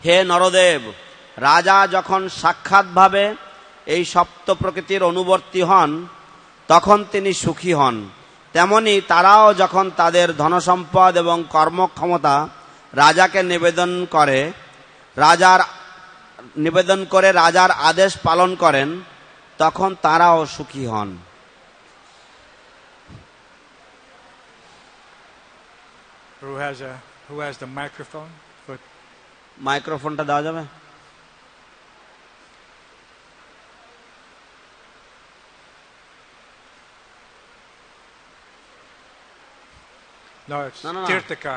হে নরদেব, রাজা যখন সাক্ষাৎভাবে এই সপ্ত প্রকৃতির অনুবর্তী হন তখন তিনি সুখী হন। তেমনি তারাও যখন তাদের ধনসম্পদ এবং কর্মক্ষমতা রাজাকে নিবেদন করে রাজার আদেশ পালন করেন তখন তারাও সুখী হন। Who has the microphone? মাইক্রোফোনটা দেওয়া যাবে? No, it's No. Tirthaka.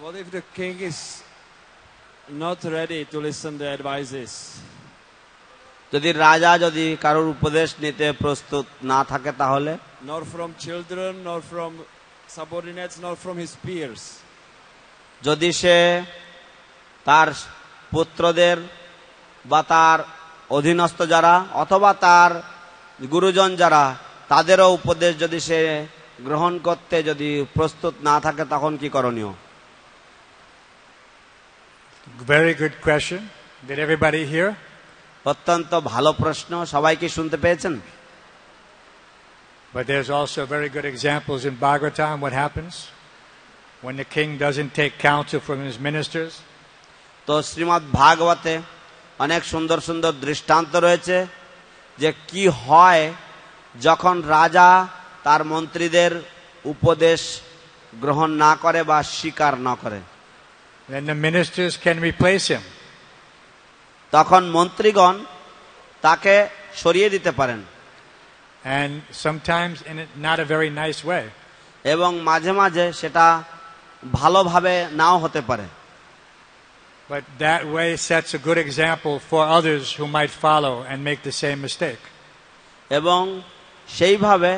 What if the king is not ready to listen to advices? যদি রাজা যদি কারোর উপদেশ নিতে প্রস্তুত না থাকে তাহলে? Nor from children, nor from subordinates, nor from his peers. যদি সে তার পুত্রদের বা তার অধীনস্থ যারা অথবা তার গুরুজন যারা তাদেরও উপদেশ যদি সে গ্রহণ করতে যদি প্রস্তুত না থাকে তখন কি করণীয়? Very good question. Did everybody hear? অত্যন্ত ভালো প্রশ্ন, সবাই কি শুনতে পেয়েছেন? But there's also very good examples in Bhagavatam what happens when the king doesn't take counsel from his ministers. তো শ্রীমদ্ ভাগবতে অনেক সুন্দর সুন্দর দৃষ্টান্ত রয়েছে যে কি হয় যখন রাজা তার মন্ত্রীদের উপদেশ গ্রহণ না করে বা স্বীকার না করে। Then the ministers can replace him. তখন মন্ত্রীগণ তাকে সরিয়ে দিতে পারেন। And sometimes in not a very nice way. এবং মাঝে মাঝে সেটা ভালোভাবে নাও হতে পারে। But that way sets a good example for others who might follow and make the same mistake. এবং সেইভাবে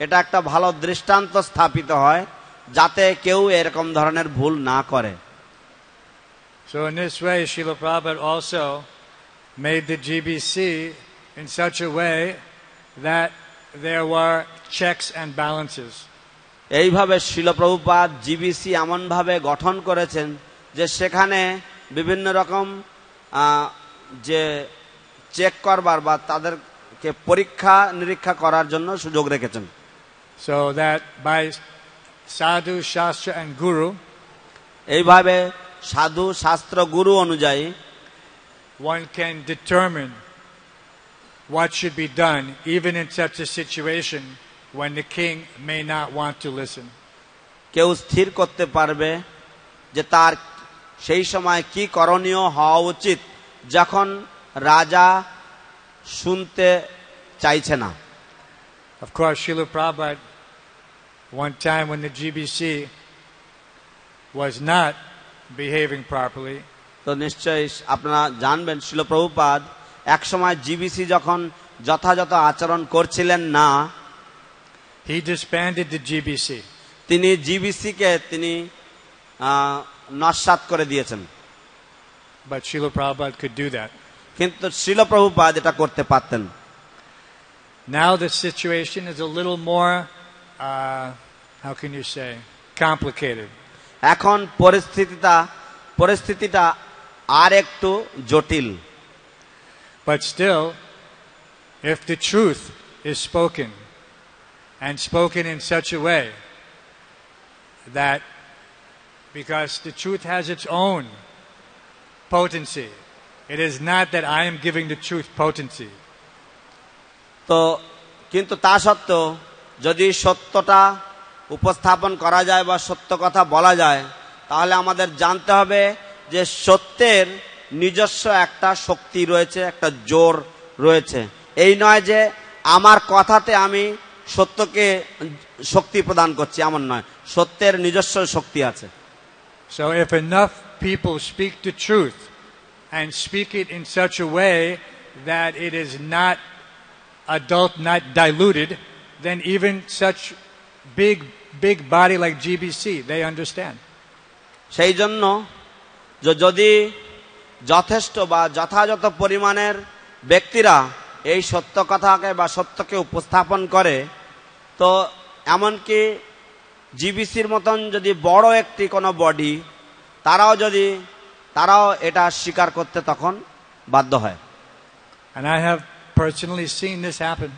এটা একটা ভালো দৃষ্টান্ত স্থাপিত হয় যাতে কেউ এরকম ধরনের ভুল না করে। So in this way, Srila Prabhupada also made the GBC in such a way that there were checks and balances. এইভাবে শিল প্রভুপাদ জিবিসি এমন ভাবে গঠন করেছেন যে সেখানে বিভিন্ন রকম যে চেক করবার বা তাদেরকে পরীক্ষা নিরীক্ষা করার জন্য সুযোগ রেখেছেন। So that by sadhu, shastra and guru, এইভাবে সাধু শাস্ত্র গুরু অনুযায়ী one can determine what should be done even in such a situation when the king may not want to listen. কেউ স্থির করতে পারবে যে তার সেই সময় কি করণীয় হওয়া উচিত যখন রাজা শুনতে চাইছে না। Of course, Srila Prabhupada, one time when the GBC was not behaving properly, তো নিশ্চয়ই আপনারা জানবেন শিল প্রভুপাদ এক সময় জিবিসি যখন যথাযথ আচরণ করছিলেন না, he disbanded the GBC. তিনি জিবিসি কে তিনি নস্যাৎ করে দিয়েছেন। But Srila Prabhupada could do that. কিন্তু শিল প্রভুপাদ এটা করতে পারতেন। Now the situation is a little more, how can you say, complicated. এখন পরিস্থিতিটা আর একটু জটিল। But still, if the truth is spoken, and spoken in such a way that, because the truth has its own potency, it is not that I am giving the truth potency. তো কিন্তু তা সত্ত্বেও যদি সত্যটা উপস্থাপন করা যায় বা সত্য কথা বলা যায় তাহলে আমাদের জানতে হবে যে সত্যের নিজস্ব একটা শক্তি রয়েছে, একটা জোর রয়েছে। এই নয় যে আমার কথাতে আমি সত্যকে শক্তি প্রদান করছি, এমন নয়। সত্যের নিজস্ব শক্তি আছে। So if enough people speak the truth and speak it in such a way that it is not adult, not diluted, then even such big body like GBC, they understand. সেই জন্য যদি যথেষ্ট বা যথাযথ পরিমাণের ব্যক্তিরা এই সত্য কথাকে বা সত্যকে উপস্থাপন করে, তো এমনকি জিবিসির মতন যদি বড় একটি কোনো বডি তারাও এটা স্বীকার করতে তখন বাধ্য হয়। And I have personally seen this happen.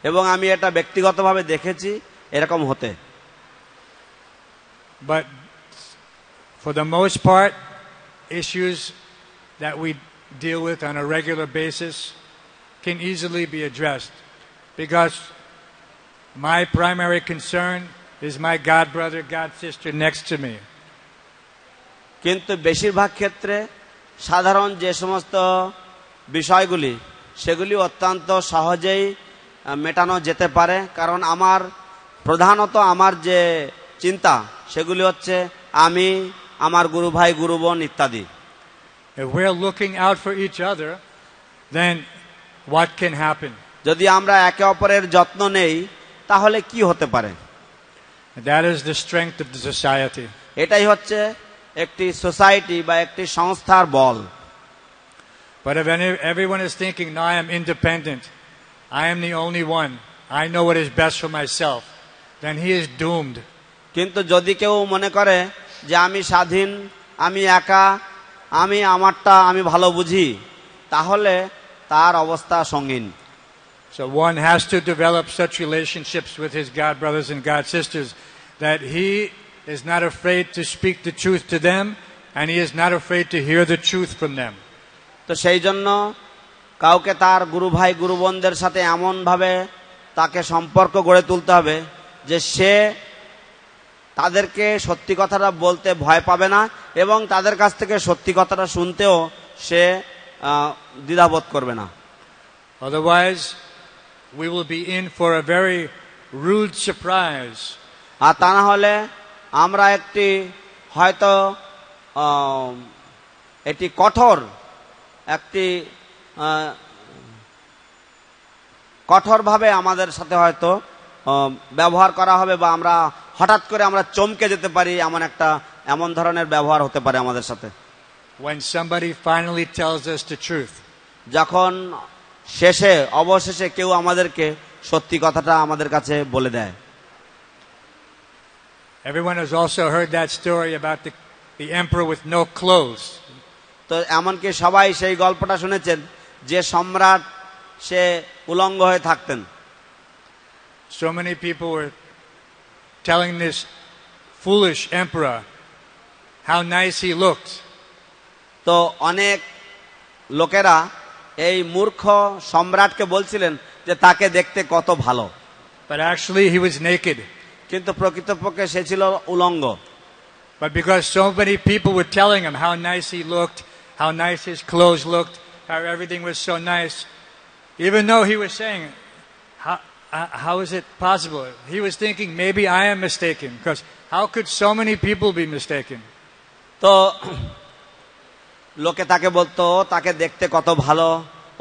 এবং আমি এটা ব্যক্তিগতভাবে দেখেছি এরকম হতে। But for the most part, issues that we deal with on a regular basis can easily be addressed, because my primary concern is my god brother, god sister next to me. কিন্তু বেশিরভাগ ক্ষেত্রে সাধারণ যে সমস্ত বিষয়গুলি সেগুলি অত্যন্ত সহজেই মেটানো যেতে পারে, কারণ প্রধানত আমার যে চিন্তা সেগুলি হচ্ছে আমি, আমার গুরু ভাই, গুরু বোন ইত্যাদি। If we're looking out for each other, then what can happen? যদি আমরা একে অপরের যত্ন নেই তাহলে কি হতে পারে? That is the strength of the society. এটাই হচ্ছে একটি সোসাইটি বা একটি সংস্থার বল। But if everyone is thinking, no, I am independent, I am the only one, I know what is best for myself, then he is doomed. কিন্তু যদি কেউ মনে করে যে আমি স্বাধীন, আমি একা, আমি আমারটা আমি ভালো বুঝি, তাহলে তার অবস্থা সঙ্গীন। So one has to develop such relationships with his God brothers and God sisters that he is not afraid to speak the truth to them and he is not afraid to hear the truth from them. তো সেই জন্য কাউকে তার গুরু ভাই গুরু বোনদের সাথে এমন ভাবে তাকে সম্পর্ক গড়ে তুলতে হবে যে সে তাদেরকে সত্যি কথাটা বলতে ভয় পাবে না এবং তাদের কাছ থেকে সত্যি কথাটা শুনতেও সে দ্বিধাবোধ করবে না। Otherwise we will be in for a very rude surprise. আর তা না হলে আমরা একটি হয়তো এটি কঠোর একটি কঠোরভাবে আমাদের সাথে হয়তো ব্যবহার করা হবে বা আমরা হঠাৎ করে আমরা চমকে যেতে পারি, এমন ধরনের ব্যবহার হতে পারে আমাদের সাথে। When somebody finally tells us the truth. যখন অবশেষে কেউ আমাদেরকে সত্যি কথাটা আমাদের কাছে বলে দেয়। Everyone has also heard that story about the emperor with no clothes. তো এমনকি সবাই সেই গল্পটা শুনেছেন যে সম্রাট সে উলঙ্গ হয়ে থাকতেন। So many people were telling this foolish emperor how nice he looked. তো অনেক লোকেরা এই মূর্খ সম্রাটকে বলছিলেন যে তাকে দেখতে কত ভালো। But actually he was naked. কিন্তু প্রকৃতপক্ষে সে ছিল উলঙ্গ। But because so many people were telling him how nice he looked, how nice his clothes looked, how everything was so nice, even though he was saying, how is it possible? He was thinking, maybe I am mistaken, because how could so many people be mistaken? তো লোকে তাকে বলতো তাকে দেখতে কত ভালো,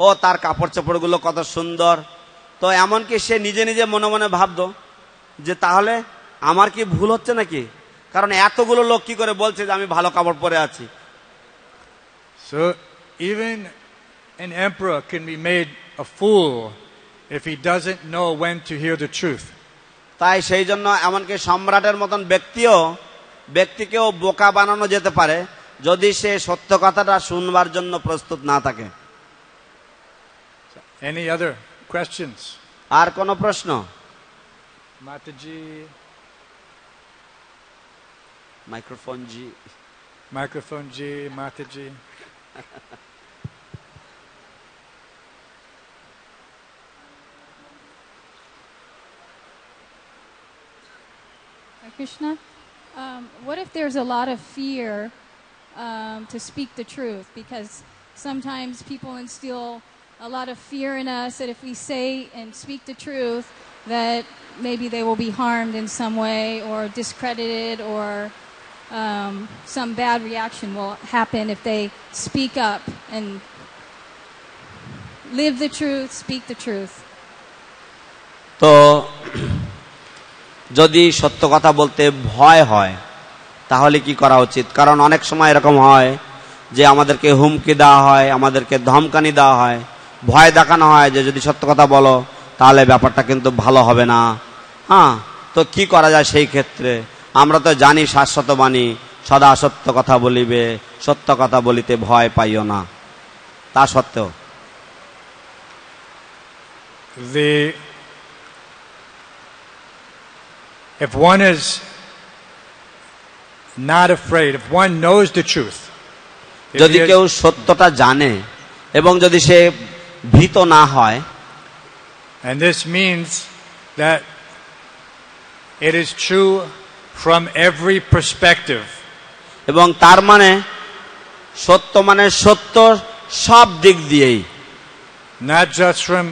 ও তার কাপড় চোপড়গুলো কত সুন্দর। তো এমনকি সে নিজে নিজে মনে মনে ভাবতো যে তাহলে আমার কি ভুল হচ্ছে নাকি, কারণ এতগুলো লোক কি করে বলছে যে আমি ভালো কাপড় পরে আছি। So even an emperor can be made a fool if he doesn't know when to hear the truth. তাই সেই জন্য এমনকি সম্রাটের মতন ব্যক্তিকেও বোকা বানানো যেতে পারে যদি সে সত্য কথাটা শুনবার জন্য প্রস্তুত না থাকে। Any other questions? আর কোন প্রশ্ন? Mataji. Microphone G, Mataji. Krishna, what if there's a lot of fear to speak the truth? Because sometimes people instill a lot of fear in us that if we say and speak the truth, that maybe they will be harmed in some way or discredited, or some bad reaction will happen if they speak up and live the truth, speak the truth. তো যদি সত্য কথা বলতে ভয় হয় তাহলে কি করা উচিত? কারণ অনেক সময় এরকম হয় যে আমাদেরকে হুমকি দেওয়া হয়, আমাদেরকে ধমকানি দেওয়া হয়, ভয় দেখানো হয় যে যদি সত্য কথা বলো তাহলে ব্যাপারটা কিন্তু ভালো হবে না। তো কি করা যায় সেই ক্ষেত্রে? আমরা তো জানি শাশ্বত বাণী, সদা সত্য কথা বলিবে, সত্য কথা বলিতে ভয় পাইও না। তা সত্ত্বেও if one is not afraid, if one knows the truth, যদি কেউ সত্যটা জানে এবং যদি সে ভীত না হয়, and this means that it is true from every perspective, এবং তার মানে সত্য সব দিক দিয়েই, not just from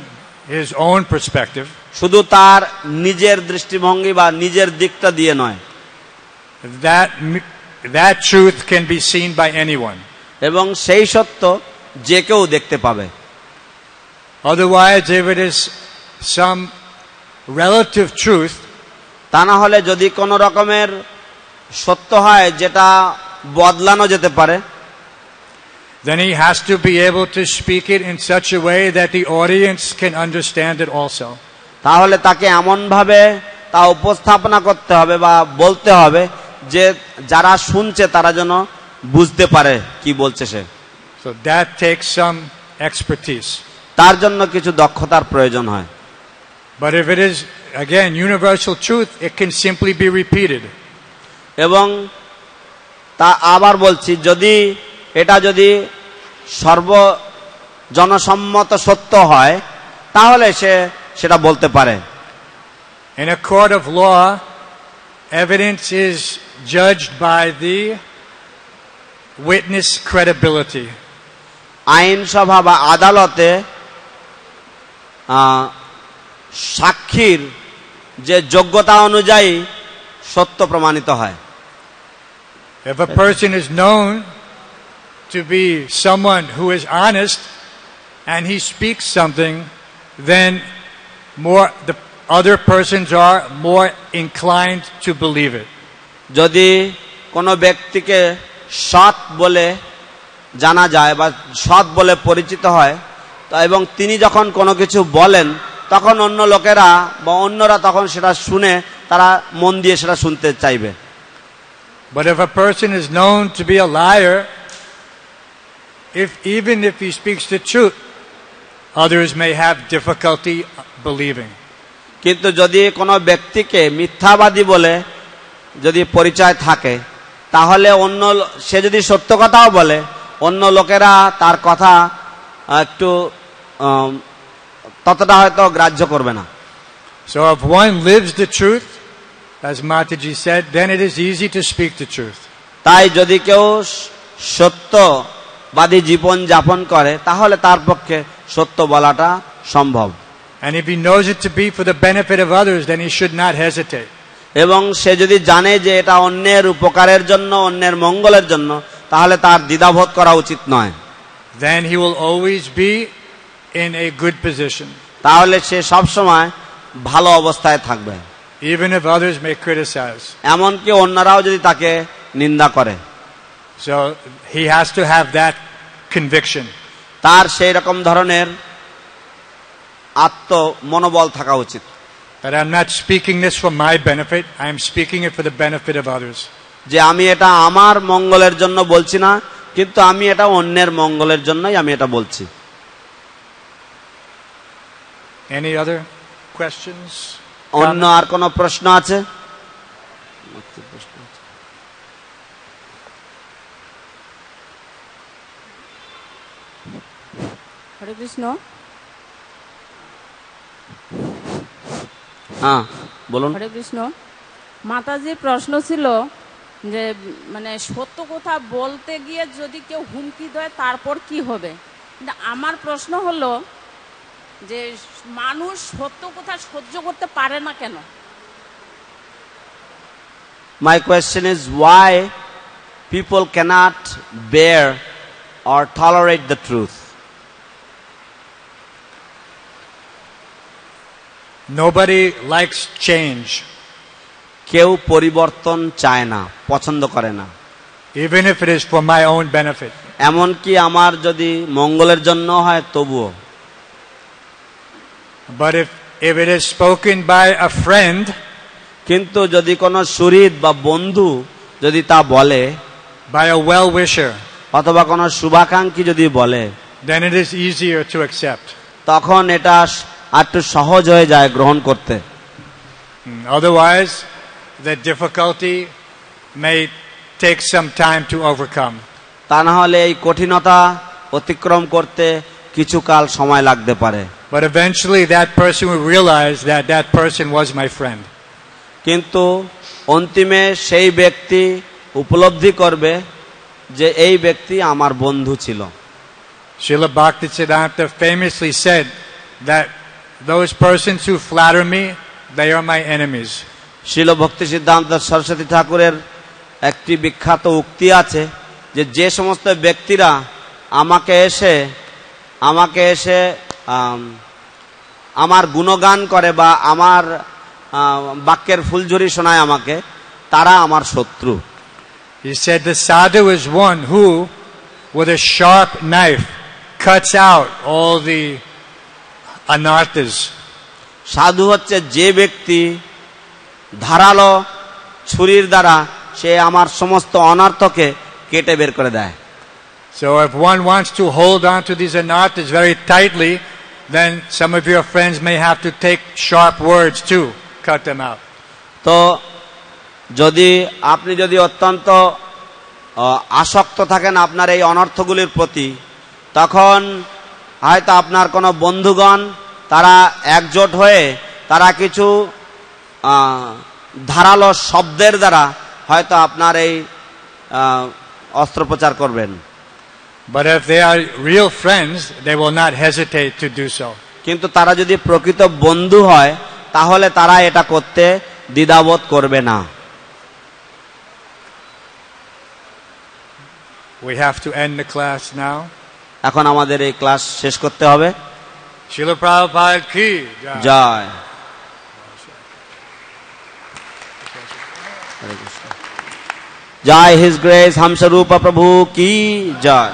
his own perspective, শুধু তার নিজের দৃষ্টিভঙ্গি বা নিজের দিকটা দিয়ে নয়, that truth can be seen by anyone, এবং সেই সত্য যে কেউ দেখতে পাবে। Otherwise, if it is some relative truth, তা না হলে যদি কোন রকমের সত্য হয় যেটা বদলানো যেতে পারে, then he has to be able to speak it in such a way that the audience can understand it also. তাহলে তাকে এমন ভাবে তা উপস্থাপনা করতে হবে বা বলতে হবে যে যারা শুনছে তারা যেন বুঝতে পারে কি বলছে সে। So that takes some expertise. তার জন্য কিছু দক্ষতার প্রয়োজন হয়। But if it is, again, universal truth, it can simply be repeated. এবং তা আবার বলছি, যদি এটা যদি জনসম্মত সত্য হয় তাহলে সে সেটা বলতে পারে। In a court of law, evidence is judged by the witness credibility. আইনসভা বা আদালতে সাক্ষীর যে যোগ্যতা অনুযায়ী সত্য প্রমাণিত হয়। If a person is known to be someone who is honest and he speaks something, then the other persons are more inclined to believe it. যদি কোনো ব্যক্তিকে সৎ বলে জানা যায় বা সৎ বলে পরিচিত হয় এবং তিনি যখন কোনো কিছু বলেন তখন অন্য লোকেরা বা অন্যরা তখন সেটা শুনে তারা মন দিয়ে সেটা শুনতে চাইবে। But if a person is known to be a liar, even if he speaks the truth, others may have difficulty believing. কিন্তু যদি কোনো ব্যক্তিকে মিথ্যাবাদী বলে যদি পরিচয় থাকে তাহলে সে যদি সত্য কথাও বলে অন্য লোকেরা তার কথা একটু ততটা হয়তো গ্রাহ্য করবে না। So if one lives the truth, as Mataji said, then it is easy to speak the truth. তাই যদি কেউ সত্যবাদী জীবন যাপন করে তাহলে তার পক্ষে সত্য বলাটা সম্ভব। And if he knows it to be for the benefit of others, then he should not hesitate. এবং সে যদি জানে যে এটা অন্যের উপকারের জন্য অন্যের মঙ্গলের জন্য তাহলে তার দ্বিধাবোধ করা উচিত নয়। Then he will always be in a good position. তাহলে সে সব সময় ভালো অবস্থায় থাকবে। Even if others may criticize. এমনকি অন্যরাও যদি তাকে নিন্দা করে। So he has to have that conviction. তার সেই রকম ধরনের মনোবল থাকা উচিত। That I'm not speaking this for my benefit, I am speaking it for the benefit of others. যে আমি এটা আমার মঙ্গলের জন্য বলছি না, কিন্তু আমি এটা অন্যের মঙ্গলের জন্যই আমি এটা বলছি। Any other questions? অন্য আর কোনো প্রশ্ন আছে? হরে কৃষ্ণ। হ্যাঁ বলুন। হরে কৃষ্ণ। মাতাজির প্রশ্ন ছিল যে মানে সত্য কথা বলতে গিয়ে যদি কেউ হুমকি দেয় তারপর কি হবে। কিন্তু আমার প্রশ্ন হলো যে মানুষ সত্য কথা সহ্য করতে পারে না কেন? My question is why people cannot bear or tolerate the truth. Nobody likes change. কেউ পরিবর্তন চায় না, পছন্দ করে না। Even if it is for my own benefit. এমনকি আমার যদি মঙ্গলের জন্য হয় তবুও। But if it is spoken by a friend, কিন্তু যদি কোনো সুহৃদ বা বন্ধু যদি তা বলে, by a well-wisher, অথবা কোনো শুভাকাঙ্ক্ষী যদি বলে, then it is easier to accept. তখন এটা একটু সহজ হয়ে যায় গ্রহণ করতে। Otherwise, the difficulty may take some time to overcome. তা না হলে এই কঠিনতা অতিক্রম করতে কিছুকাল সময় লাগতে পারে। But eventually that person will realize that that person was my friend. কিন্তু অন্তিমে সেই ব্যক্তি উপলব্ধি করবে যে এই ব্যক্তি আমার বন্ধু ছিল। Srila Bhaktisiddhanta famously said that those persons who flatter me, they are my enemies. শিল ভক্তি সিদ্ধান্ত সরস্বতী ঠাকুরের একটি বিখ্যাত উক্তি আছে যে যে সমস্ত ব্যক্তিরা আমাকে এসে আমার গুণগান করে বা আমার বাক্যের ফুলঝুরি শোনায় আমাকে, তারা আমার শত্রু। He said the sadhu is one who with a sharp knife cuts out all the anarthas. সাধু হচ্ছে যে ব্যক্তি ধারালো ছুরির দ্বারা সে আমার সমস্ত অনর্থকে কেটে বের করে দেয়। So if one wants to hold on to these anarthas very tightly, then some of your friends may have to take sharp words to cut them out. তো আপনি যদি অত্যন্ত আসক্ত থাকেন আপনার এই অনর্থগুলির প্রতি, তখন হয়তো আপনার কোনো বন্ধুগণ তারা একজোট হয়ে তারা কিছু ধারালো শব্দের দ্বারা হয়তো আপনার এই অস্ত্রোপচার করবেন। But if they are real friends, they will not hesitate to do so. কিন্তু তারা যদি প্রকৃত বন্ধু হয় তাহলে তারা এটা করতে দ্বিধাবোধ করবে না। We have to end the class now. এখন আমাদের এই ক্লাস শেষ করতে হবে। Srila Prabhupada ki jai. জয়। जय हिज ग्रेस हम स्वरूप प्रभु की जय।